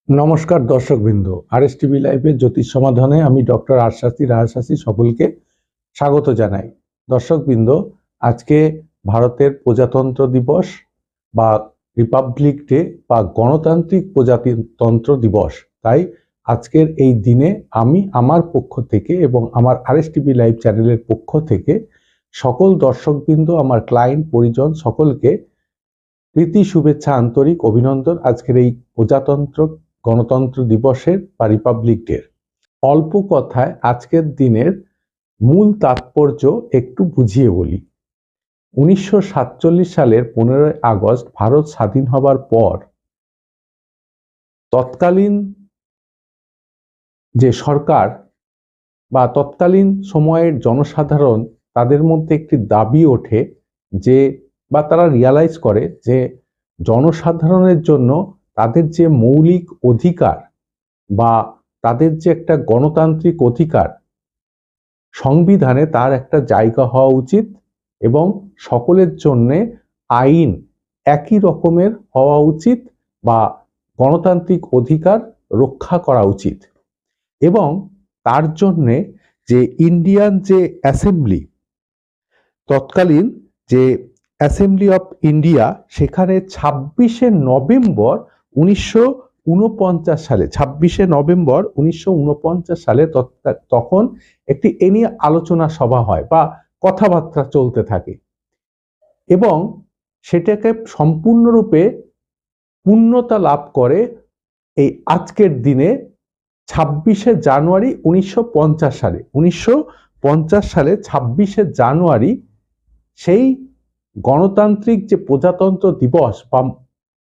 নমস্কার দর্শকবৃন্দ, RS TV লাইভে জ্যোতিষ সমাধানে আমি ডক্টর রাজশাসী সকলকে স্বাগত জানাই। দর্শকবৃন্দ, আজকে ভারতের প্রজাতন্ত্র দিবস বা রিপাবলিক ডে বা গণতান্ত্রিক প্রজাতন্ত্র দিবস। তাই আজকের এই দিনে আমি আমার পক্ষ থেকে এবং আমার আরএস টিভি লাইভ চ্যানেলের পক্ষ থেকে সকল দর্শকবৃন্দ, আমার ক্লায়েন্ট, পরিজন সকলকে প্রীতি, শুভেচ্ছা, আন্তরিক অভিনন্দন আজকের এই গণতন্ত্র দিবসের বা রিপাবলিক ডে। অল্প কথায় আজকের দিনের মূল তাৎপর্য একটু বুঝিয়ে বলি। 1947 সালের 15 আগস্ট ভারত স্বাধীন হবার পর তৎকালীন যে সরকার বা তৎকালীন সময়ের জনসাধারণ, তাদের মধ্যে একটি দাবি ওঠে যে, বা তারা রিয়ালাইজ করে যে জনসাধারণের জন্য তাদের যে মৌলিক অধিকার বা তাদের যে একটা গণতান্ত্রিক অধিকার, সংবিধানে তার একটা জায়গা হওয়া উচিত এবং সকলের জন্যে আইন একই রকমের হওয়া উচিত বা গণতান্ত্রিক অধিকার রক্ষা করা উচিত। এবং তার জন্যে যে ইন্ডিয়ান যে অ্যাসেম্বলি, তৎকালীন যে অ্যাসেম্বলি অফ ইন্ডিয়া, সেখানে 26শে নভেম্বর 1949 সালে 26শে নভেম্বর 1949 সালে তখন একটি এ নিয়ে আলোচনা সভা হয় বা কথাবার্তা চলতে থাকে এবং সেটাকে সম্পূর্ণরূপে পূর্ণতা লাভ করে এই আজকের দিনে 26শে জানুয়ারি 1950 সালে। 1950 সালে 26শে জানুয়ারি সেই গণতান্ত্রিক যে প্রজাতন্ত্র দিবস বা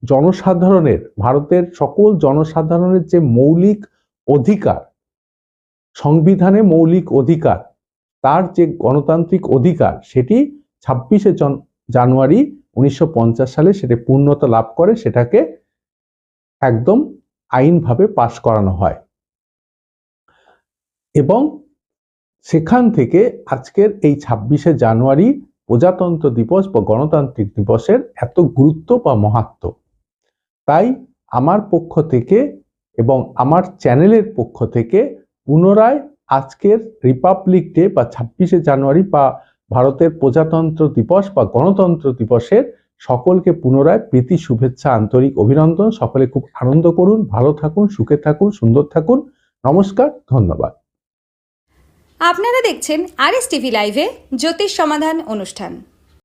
জনসাধারণের, ভারতের সকল জনসাধারণের যে মৌলিক অধিকার, সংবিধানে মৌলিক অধিকার, তার যে গণতান্ত্রিক অধিকার, সেটি 26শে জানুয়ারি 1950 সালে সেটা পূর্ণতা লাভ করে, সেটাকে একদম আইনভাবে পাশ করানো হয় এবং সেখান থেকে আজকের এই 26শে জানুয়ারি প্রজাতন্ত্র দিবস বা গণতান্ত্রিক দিবসের এত গুরুত্ব বা মাহাত্ম্য। তাই আমার পক্ষ থেকে এবং আমার চ্যানেলের পক্ষ থেকে পুনরায় আজকের রিপাবলিক ডে বা 26শে জানুয়ারি বা ভারতের প্রজাতন্ত্র দিবস বা গণতন্ত্র দিবসের সকলকে পুনরায় প্রীতি, শুভেচ্ছা, আন্তরিক অভিনন্দন। সকলে খুব আনন্দ করুন, ভালো থাকুন, সুখে থাকুন, সুন্দর থাকুন। নমস্কার, ধন্যবাদ। আপনারা দেখছেন আরএস টিভি লাইভে জ্যোতিষ সমাধান অনুষ্ঠান।